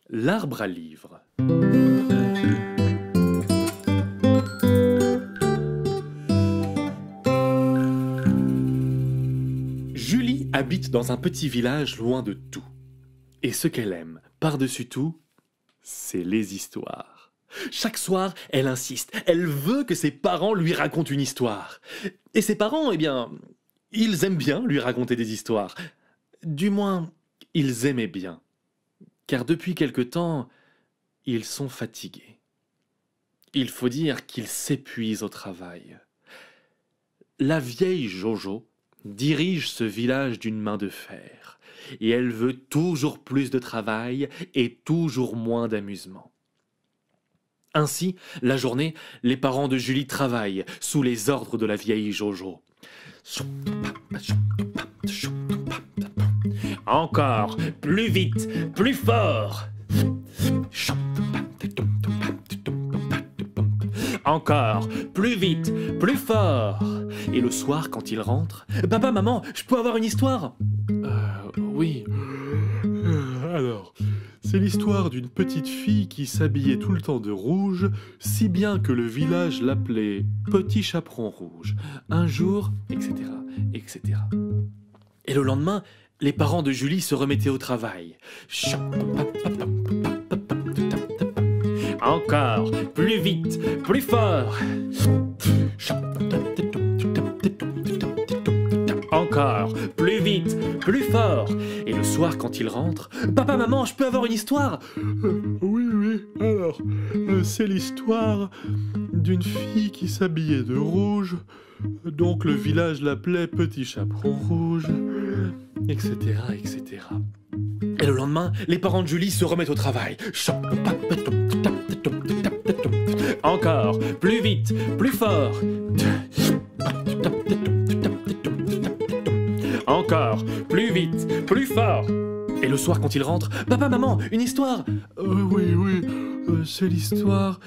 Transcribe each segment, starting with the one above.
L'arbre à livres. Julie habite dans un petit village loin de tout. Et ce qu'elle aime, par-dessus tout, c'est les histoires. Chaque soir, elle insiste, elle veut que ses parents lui racontent une histoire. Et ses parents, eh bien, ils aiment bien lui raconter des histoires. Du moins, ils aimaient bien. Car depuis quelque temps, ils sont fatigués. Il faut dire qu'ils s'épuisent au travail. La vieille Jojo dirige ce village d'une main de fer, et elle veut toujours plus de travail et toujours moins d'amusement. Ainsi, la journée, les parents de Julie travaillent sous les ordres de la vieille Jojo. Encore, plus vite, plus fort. Encore, plus vite, plus fort. Et le soir, quand il rentre, « Papa, maman, je peux avoir une histoire ?» Oui. Alors, c'est l'histoire d'une petite fille qui s'habillait tout le temps de rouge, si bien que le village l'appelait Petit Chaperon Rouge. Un jour, etc., etc. Et le lendemain, les parents de Julie se remettaient au travail. Encore, plus vite, plus fort. Encore, plus vite, plus fort. Et le soir, quand il rentre, « Papa, maman, je peux avoir une histoire ?» Oui, alors, c'est l'histoire d'une fille qui s'habillait de rouge, donc le village l'appelait Petit Chaperon Rouge, etc., etc. Et le lendemain, les parents de Julie se remettent au travail. Encore, plus vite, plus fort. Encore, plus vite, plus fort. Et le soir, quand il rentre, « Papa, maman, une histoire !» Oui, c'est l'histoire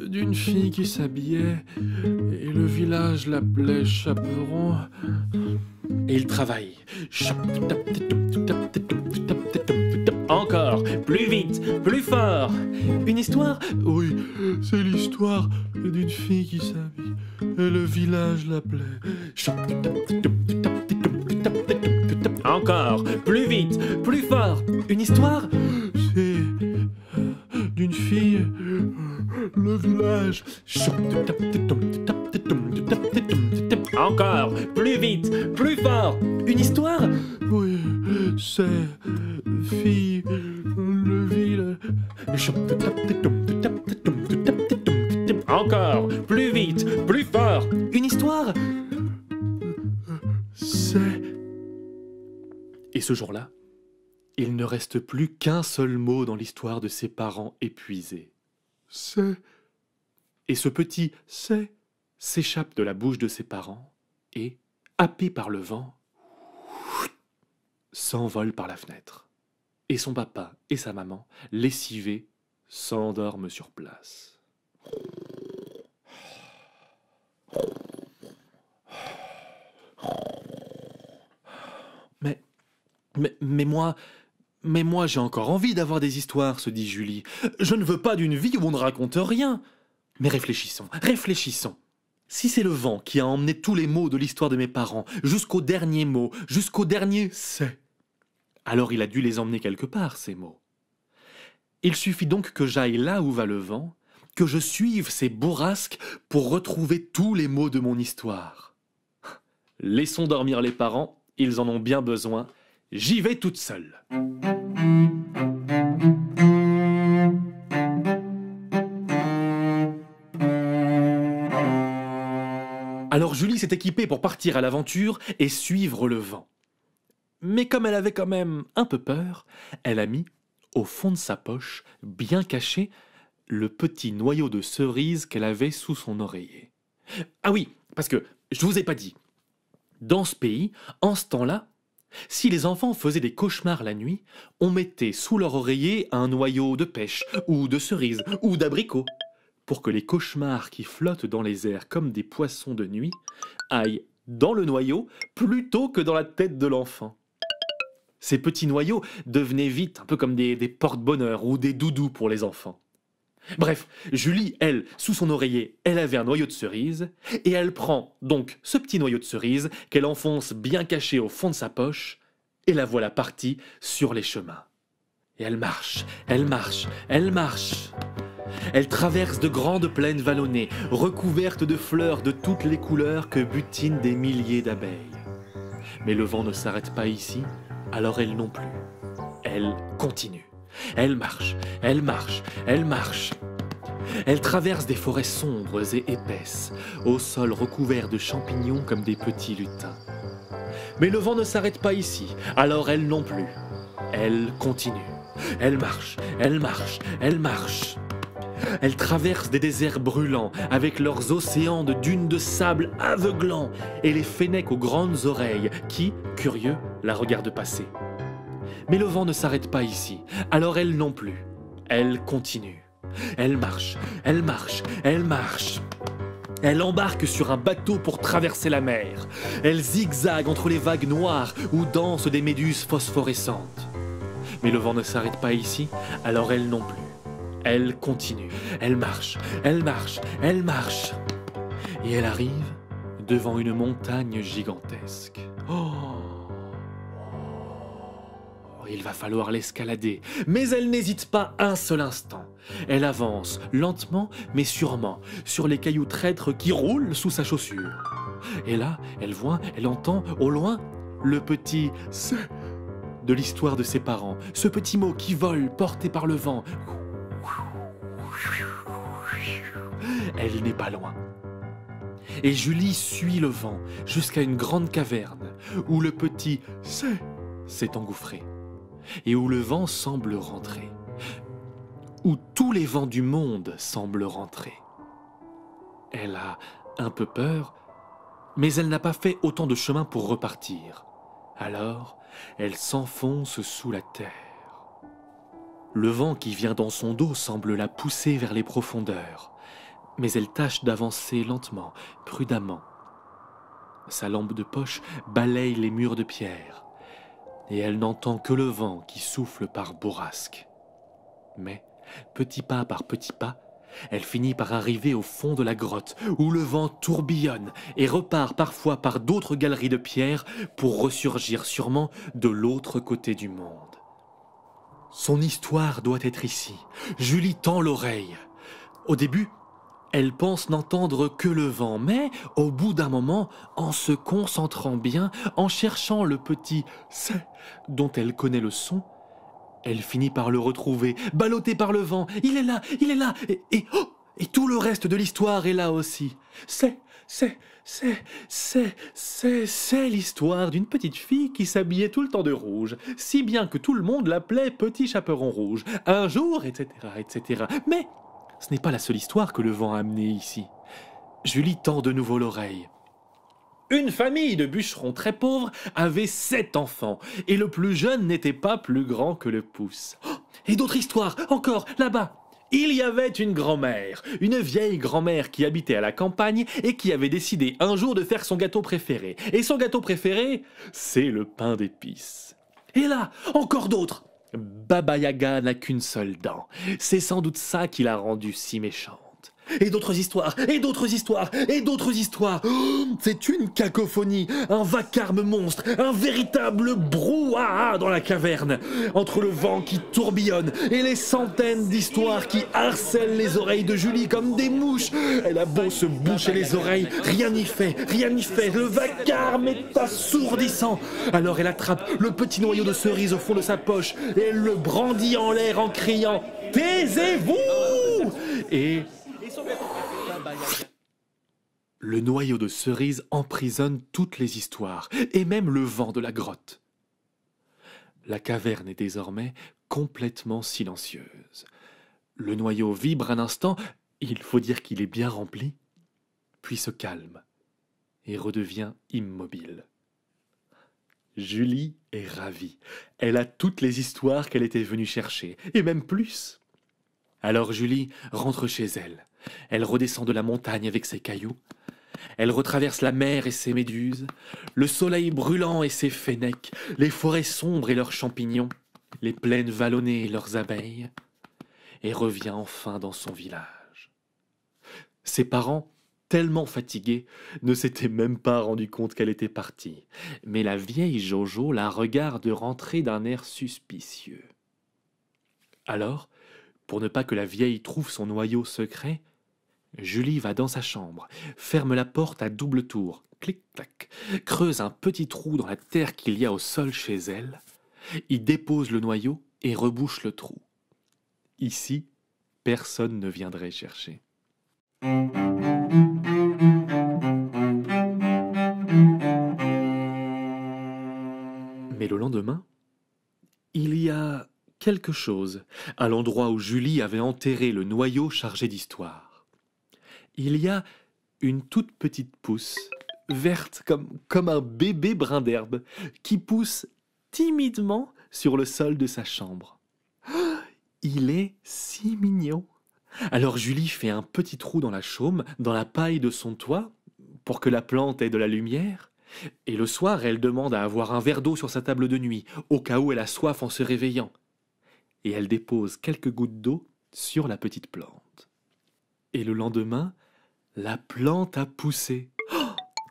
d'une fille qui s'habillait et le village l'appelait Chaperon. Et il travaille. Encore, plus vite, plus fort. Une histoire ? Oui, c'est l'histoire d'une fille qui s'habille et le village l'appelait. Encore, plus vite, plus fort. Une histoire ? C'est d'une fille, le village. Encore, plus vite, plus fort. Une histoire ? Oui, c'est fille, le village. Encore, plus vite, plus fort. Une histoire ? C'est... Et ce jour-là, il ne reste plus qu'un seul mot dans l'histoire de ses parents épuisés. C'est... Et ce petit « c'est » s'échappe de la bouche de ses parents et, happé par le vent, s'envole par la fenêtre. Et son papa et sa maman, lessivés, s'endorment sur place. Mais moi j'ai encore envie d'avoir des histoires, se dit Julie. Je ne veux pas d'une vie où on ne raconte rien. Mais réfléchissons. Si c'est le vent qui a emmené tous les mots de l'histoire de mes parents, jusqu'au dernier mot, jusqu'au dernier « c'est », alors il a dû les emmener quelque part, ces mots. Il suffit donc que j'aille là où va le vent, que je suive ces bourrasques pour retrouver tous les mots de mon histoire. Laissons dormir les parents, ils en ont bien besoin. J'y vais toute seule. Alors Julie s'est équipée pour partir à l'aventure et suivre le vent. Mais comme elle avait quand même un peu peur, elle a mis, au fond de sa poche, bien caché, le petit noyau de cerise qu'elle avait sous son oreiller. Ah oui, parce que je vous ai pas dit. Dans ce pays, en ce temps-là, si les enfants faisaient des cauchemars la nuit, on mettait sous leur oreiller un noyau de pêche, ou de cerise, ou d'abricot, pour que les cauchemars qui flottent dans les airs comme des poissons de nuit aillent dans le noyau plutôt que dans la tête de l'enfant. Ces petits noyaux devenaient vite un peu comme des porte-bonheur ou des doudous pour les enfants. Bref, Julie, elle, sous son oreiller, elle avait un noyau de cerise, et elle prend donc ce petit noyau de cerise qu'elle enfonce bien caché au fond de sa poche, et la voilà partie sur les chemins. Et elle marche, elle marche, elle marche. Elle traverse de grandes plaines vallonnées, recouvertes de fleurs de toutes les couleurs que butinent des milliers d'abeilles. Mais le vent ne s'arrête pas ici, alors elle non plus. Elle continue. Elle marche, elle marche, elle marche. Elle traverse des forêts sombres et épaisses, au sol recouvert de champignons comme des petits lutins. Mais le vent ne s'arrête pas ici, alors elle non plus. Elle continue. Elle marche, elle marche, elle marche. Elle traverse des déserts brûlants, avec leurs océans de dunes de sable aveuglants, et les fennecs aux grandes oreilles, qui, curieux, la regardent passer. Mais le vent ne s'arrête pas ici, alors elle non plus. Elle continue. Elle marche, elle marche, elle marche. Elle embarque sur un bateau pour traverser la mer. Elle zigzague entre les vagues noires où dansent des méduses phosphorescentes. Mais le vent ne s'arrête pas ici, alors elle non plus. Elle continue. Elle marche, elle marche, elle marche. Et elle arrive devant une montagne gigantesque. Oh! Il va falloir l'escalader, mais elle n'hésite pas un seul instant. Elle avance, lentement mais sûrement, sur les cailloux traîtres qui roulent sous sa chaussure. Et là, elle voit, elle entend, au loin, le petit « c'est » de l'histoire de ses parents, ce petit mot qui vole, porté par le vent. Elle n'est pas loin. Et Julie suit le vent jusqu'à une grande caverne, où le petit « c'est » s'est engouffré. Et où le vent semble rentrer, où tous les vents du monde semblent rentrer. Elle a un peu peur, mais elle n'a pas fait autant de chemin pour repartir. Alors, elle s'enfonce sous la terre. Le vent qui vient dans son dos semble la pousser vers les profondeurs, mais elle tâche d'avancer lentement, prudemment. Sa lampe de poche balaye les murs de pierre, et elle n'entend que le vent qui souffle par bourrasque. Mais, petit pas par petit pas, elle finit par arriver au fond de la grotte, où le vent tourbillonne et repart parfois par d'autres galeries de pierre pour ressurgir sûrement de l'autre côté du monde. Son histoire doit être ici. Julie tend l'oreille. Au début, elle pense n'entendre que le vent, mais au bout d'un moment, en se concentrant bien, en cherchant le petit « c'est » dont elle connaît le son, elle finit par le retrouver, ballotté par le vent. Il est là, et tout le reste de l'histoire est là aussi. C'est l'histoire d'une petite fille qui s'habillait tout le temps de rouge, si bien que tout le monde l'appelait Petit Chaperon Rouge. Un jour, etc., etc. Mais ce n'est pas la seule histoire que le vent a amenée ici. Julie tend de nouveau l'oreille. Une famille de bûcherons très pauvres avait 7 enfants, et le plus jeune n'était pas plus grand que le pouce. Oh, et d'autres histoires, encore, là-bas. Il y avait une grand-mère, une vieille grand-mère qui habitait à la campagne et qui avait décidé un jour de faire son gâteau préféré. Et son gâteau préféré, c'est le pain d'épices. Et là, encore d'autres. Baba Yaga n'a qu'une seule dent. C'est sans doute ça qui l'a rendue si méchante. Et d'autres histoires, et d'autres histoires, et d'autres histoires. Oh, c'est une cacophonie, un vacarme monstre, un véritable brouhaha dans la caverne, entre le vent qui tourbillonne et les centaines d'histoires qui harcèlent les oreilles de Julie comme des mouches. Elle a beau se boucher les oreilles, rien n'y fait, le vacarme est assourdissant. Alors elle attrape le petit noyau de cerise au fond de sa poche et elle le brandit en l'air en criant « Taisez-vous » et le noyau de cerise emprisonne toutes les histoires, et même le vent de la grotte. La caverne est désormais complètement silencieuse. Le noyau vibre un instant, il faut dire qu'il est bien rempli, puis se calme et redevient immobile. Julie est ravie. Elle a toutes les histoires qu'elle était venue chercher, et même plus. Alors Julie rentre chez elle. Elle redescend de la montagne avec ses cailloux. Elle retraverse la mer et ses méduses, le soleil brûlant et ses fennecs, les forêts sombres et leurs champignons, les plaines vallonnées et leurs abeilles, et revient enfin dans son village. Ses parents, tellement fatigués, ne s'étaient même pas rendus compte qu'elle était partie, mais la vieille Jojo la regarde rentrer d'un air suspicieux. Alors, pour ne pas que la vieille trouve son noyau secret, Julie va dans sa chambre, ferme la porte à double tour, clic-clac, creuse un petit trou dans la terre qu'il y a au sol chez elle, y dépose le noyau et rebouche le trou. Ici, personne ne viendrait chercher. Mais le lendemain, il y a quelque chose à l'endroit où Julie avait enterré le noyau chargé d'histoire. Il y a une toute petite pousse, verte comme un bébé brin d'herbe, qui pousse timidement sur le sol de sa chambre. Il est si mignon. Alors Julie fait un petit trou dans la chaume, dans la paille de son toit, pour que la plante ait de la lumière. Et le soir, elle demande à avoir un verre d'eau sur sa table de nuit, au cas où elle a soif en se réveillant. Et elle dépose quelques gouttes d'eau sur la petite plante. Et le lendemain, la plante a poussé.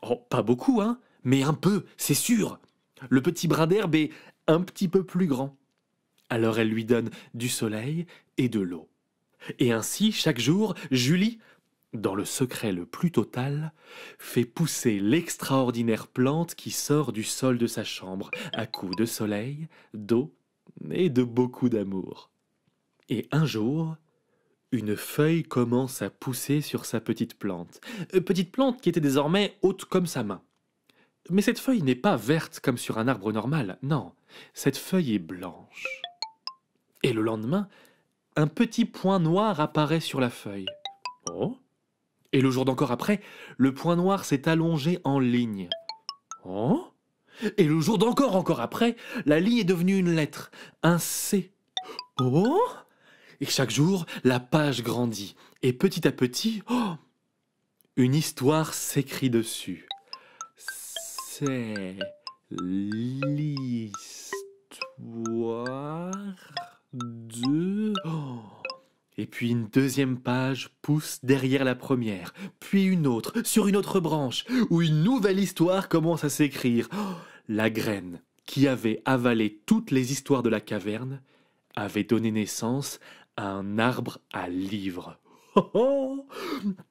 Oh, pas beaucoup, hein, mais un peu, c'est sûr. Le petit brin d'herbe est un petit peu plus grand. Alors elle lui donne du soleil et de l'eau. Et ainsi, chaque jour, Julie, dans le secret le plus total, fait pousser l'extraordinaire plante qui sort du sol de sa chambre, à coups de soleil, d'eau et de beaucoup d'amour. Et un jour, une feuille commence à pousser sur sa petite plante. Petite plante qui était désormais haute comme sa main. Mais cette feuille n'est pas verte comme sur un arbre normal, non, cette feuille est blanche. Et le lendemain, un petit point noir apparaît sur la feuille. Oh! Et le jour d'encore après, le point noir s'est allongé en ligne. Oh! Et le jour d'encore encore après, la ligne est devenue une lettre, un C. Oh! Et chaque jour, la page grandit. Et petit à petit, oh, une histoire s'écrit dessus. C'est l'histoire de... Oh. Et puis une deuxième page pousse derrière la première, puis une autre, sur une autre branche, où une nouvelle histoire commence à s'écrire. Oh, la graine, qui avait avalé toutes les histoires de la caverne, avait donné naissance à un arbre à livres. Oh oh!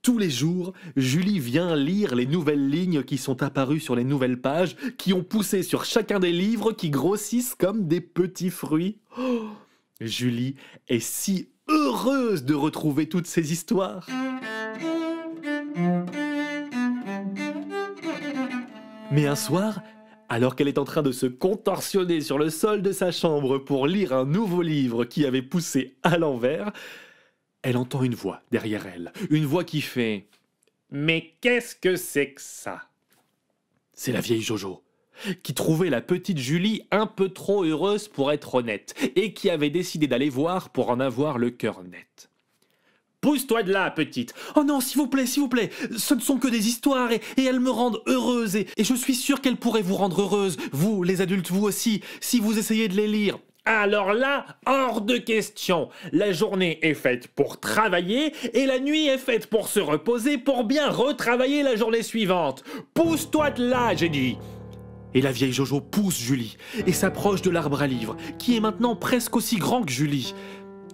Tous les jours, Julie vient lire les nouvelles lignes qui sont apparues sur les nouvelles pages, qui ont poussé sur chacun des livres qui grossissent comme des petits fruits. Oh! Julie est si heureuse de retrouver toutes ces histoires. Mais un soir, alors qu'elle est en train de se contorsionner sur le sol de sa chambre pour lire un nouveau livre qui avait poussé à l'envers, elle entend une voix derrière elle, une voix qui fait « Mais qu'est-ce que c'est que ça ?» C'est la vieille Jojo, qui trouvait la petite Julie un peu trop heureuse pour être honnête, et qui avait décidé d'aller voir pour en avoir le cœur net. « Pousse-toi de là, petite !»« Oh non, s'il vous plaît, ce ne sont que des histoires, et elles me rendent heureuse, et je suis sûre qu'elles pourraient vous rendre heureuse, vous, les adultes, vous aussi, si vous essayez de les lire. » Alors là, hors de question. La journée est faite pour travailler et la nuit est faite pour se reposer pour bien retravailler la journée suivante. Pousse-toi de là, j'ai dit. Et la vieille Jojo pousse Julie et s'approche de l'arbre à livres, qui est maintenant presque aussi grand que Julie.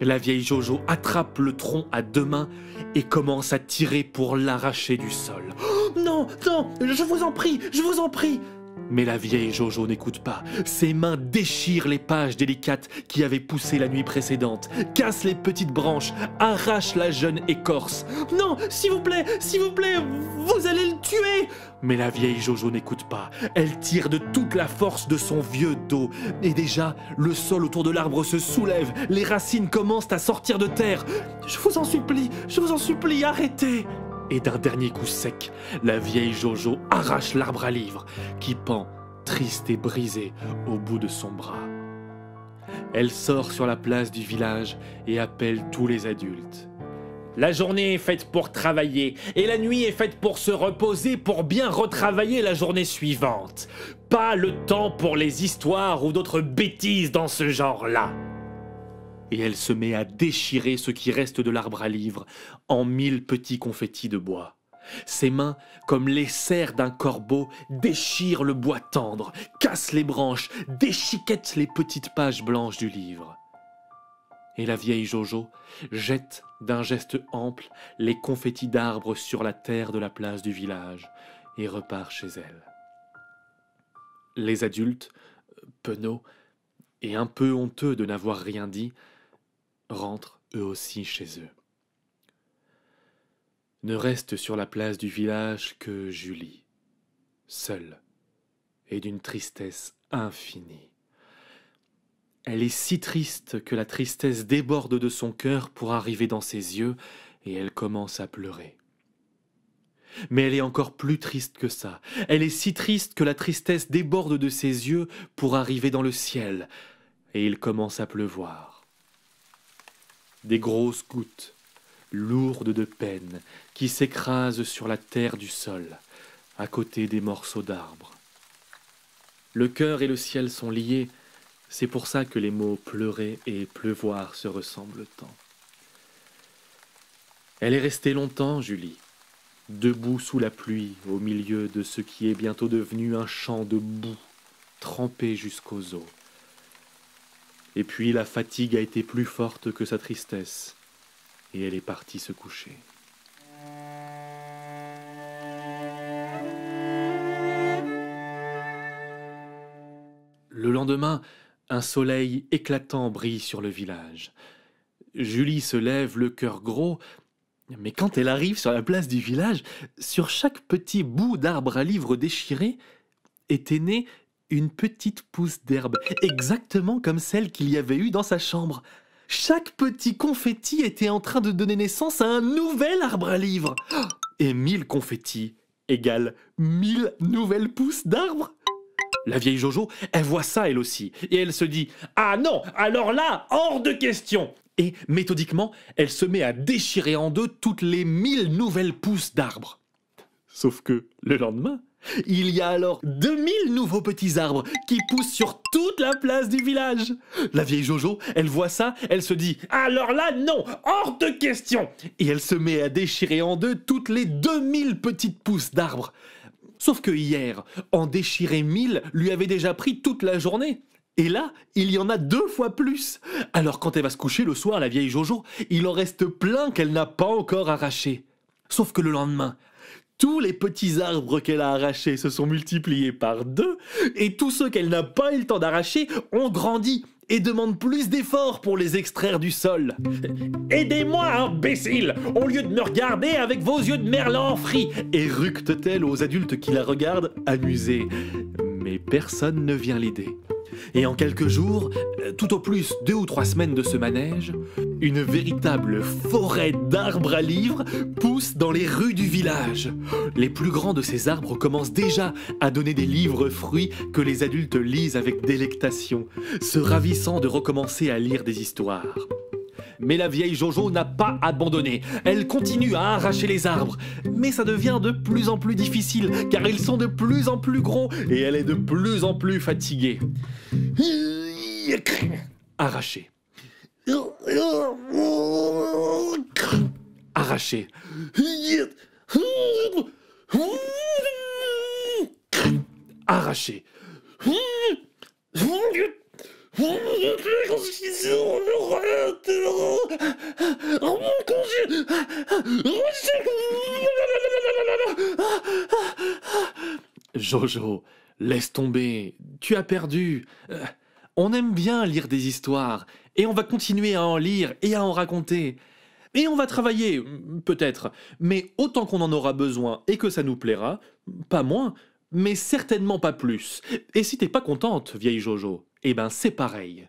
La vieille Jojo attrape le tronc à deux mains et commence à tirer pour l'arracher du sol. Oh, non, je vous en prie. Mais la vieille Jojo n'écoute pas. Ses mains déchirent les pages délicates qui avaient poussé la nuit précédente, cassent les petites branches, arrachent la jeune écorce. Non, s'il vous plaît, vous allez le tuer! Mais la vieille Jojo n'écoute pas. Elle tire de toute la force de son vieux dos. Et déjà, le sol autour de l'arbre se soulève. Les racines commencent à sortir de terre. Je vous en supplie, arrêtez! Et d'un dernier coup sec, la vieille Jojo arrache l'arbre à livres, qui pend, triste et brisé, au bout de son bras. Elle sort sur la place du village et appelle tous les adultes. La journée est faite pour travailler, et la nuit est faite pour se reposer, pour bien retravailler la journée suivante. Pas le temps pour les histoires ou d'autres bêtises dans ce genre-là. » Et elle se met à déchirer ce qui reste de l'arbre à livres en 1000 petits confettis de bois. Ses mains, comme les serres d'un corbeau, déchirent le bois tendre, cassent les branches, déchiquettent les petites pages blanches du livre. Et la vieille Jojo jette d'un geste ample les confettis d'arbres sur la terre de la place du village et repart chez elle. Les adultes, penauds et un peu honteux de n'avoir rien dit, rentrent eux aussi chez eux. Ne reste sur la place du village que Julie, seule et d'une tristesse infinie. Elle est si triste que la tristesse déborde de son cœur pour arriver dans ses yeux et elle commence à pleurer. Mais elle est encore plus triste que ça. Elle est si triste que la tristesse déborde de ses yeux pour arriver dans le ciel et il commence à pleuvoir. Des grosses gouttes, lourdes de peine, qui s'écrasent sur la terre du sol, à côté des morceaux d'arbres. Le cœur et le ciel sont liés. C'est pour ça que les mots pleurer et pleuvoir se ressemblent tant. Elle est restée longtemps, Julie, debout sous la pluie, au milieu de ce qui est bientôt devenu un champ de boue, trempé jusqu'aux os. Et puis la fatigue a été plus forte que sa tristesse, et elle est partie se coucher. Le lendemain, un soleil éclatant brille sur le village. Julie se lève le cœur gros, mais quand elle arrive sur la place du village, sur chaque petit bout d'arbre à livres déchiré, était née une petite pousse d'herbe, exactement comme celle qu'il y avait eue dans sa chambre. Chaque petit confetti était en train de donner naissance à un nouvel arbre à livres. Et 1000 confettis égale 1000 nouvelles pousses d'arbres. La vieille Jojo, elle voit ça elle aussi, et elle se dit « Ah non, alors là, hors de question !» Et méthodiquement, elle se met à déchirer en deux toutes les 1000 nouvelles pousses d'arbres. Sauf que, le lendemain, il y a alors 2000 nouveaux petits arbres qui poussent sur toute la place du village. La vieille Jojo, elle voit ça, elle se dit « Alors là, non, hors de question !» Et elle se met à déchirer en deux toutes les 2000 petites pousses d'arbres. Sauf que hier, en déchirer 1000 lui avait déjà pris toute la journée. Et là, il y en a 2 fois plus. Alors quand elle va se coucher le soir, la vieille Jojo, il en reste plein qu'elle n'a pas encore arrachés. Sauf que le lendemain, tous les petits arbres qu'elle a arrachés se sont multipliés par 2, et tous ceux qu'elle n'a pas eu le temps d'arracher ont grandi et demandent plus d'efforts pour les extraire du sol. « Aidez-moi, imbécile, au lieu de me regarder avec vos yeux de merlan frits !» éructe-t-elle aux adultes qui la regardent, amusés. Mais personne ne vient l'aider. Et en quelques jours, tout au plus 2 ou 3 semaines de ce manège, une véritable forêt d'arbres à livres pousse dans les rues du village. Les plus grands de ces arbres commencent déjà à donner des livres fruits que les adultes lisent avec délectation, se ravissant de recommencer à lire des histoires. Mais la vieille Jojo n'a pas abandonné. Elle continue à arracher les arbres. Mais ça devient de plus en plus difficile, car ils sont de plus en plus gros et elle est de plus en plus fatiguée. Arracher. Arracher. Arracher. Jojo, laisse tomber, tu as perdu. On aime bien lire des histoires, et on va continuer à en lire et à en raconter. Et on va travailler, peut-être, mais autant qu'on en aura besoin et que ça nous plaira, pas moins, mais certainement pas plus. Et si t'es pas contente, vieille Jojo, eh ben c'est pareil.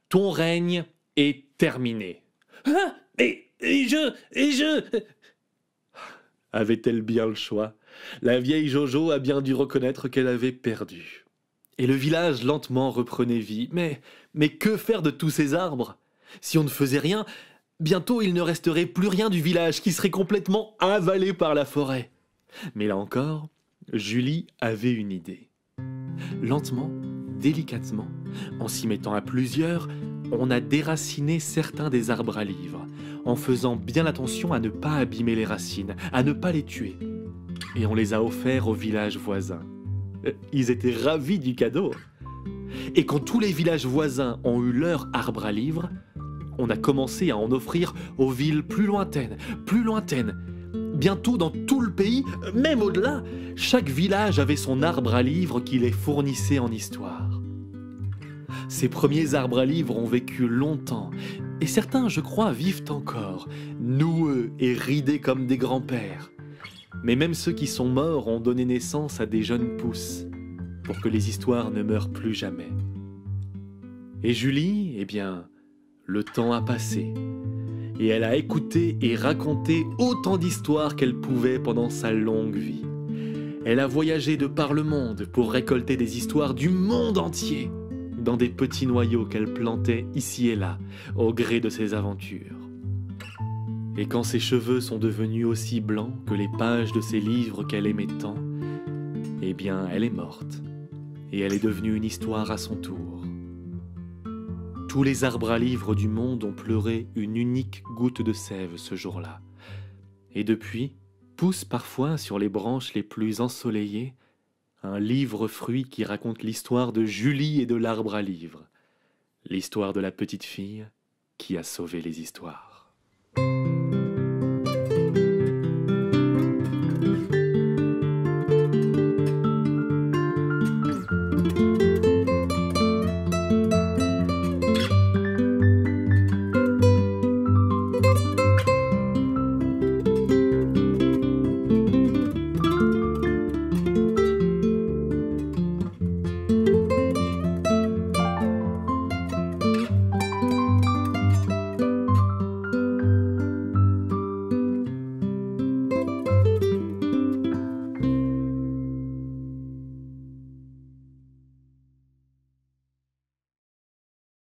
Ton règne est terminé. Ah, et je... Avait-elle bien le choix? La vieille Jojo a bien dû reconnaître qu'elle avait perdu. Et le village lentement reprenait vie. Mais que faire de tous ces arbres? Si on ne faisait rien, Bientôt, il ne resterait plus rien du village qui serait complètement avalé par la forêt. Mais là encore, Julie avait une idée. Lentement, délicatement, en s'y mettant à plusieurs, on a déraciné certains des arbres à livres, en faisant bien attention à ne pas abîmer les racines, à ne pas les tuer. Et on les a offerts aux villages voisins. Ils étaient ravis du cadeau. Et quand tous les villages voisins ont eu leur arbre à livres, on a commencé à en offrir aux villes plus lointaines, plus lointaines. Bientôt dans tout le pays, même au-delà, chaque village avait son arbre à livres qui les fournissait en histoire. Ces premiers arbres à livres ont vécu longtemps, et certains, je crois, vivent encore, noueux et ridés comme des grands-pères. Mais même ceux qui sont morts ont donné naissance à des jeunes pousses, pour que les histoires ne meurent plus jamais. Et Julie, eh bien, le temps a passé, et elle a écouté et raconté autant d'histoires qu'elle pouvait pendant sa longue vie. Elle a voyagé de par le monde pour récolter des histoires du monde entier, dans des petits noyaux qu'elle plantait ici et là, au gré de ses aventures. Et quand ses cheveux sont devenus aussi blancs que les pages de ses livres qu'elle aimait tant, eh bien, elle est morte, et elle est devenue une histoire à son tour. Tous les arbres à livres du monde ont pleuré une unique goutte de sève ce jour-là. Et depuis, pousse parfois sur les branches les plus ensoleillées un livre-fruit qui raconte l'histoire de Julie et de l'arbre à livres, l'histoire de la petite fille qui a sauvé les histoires.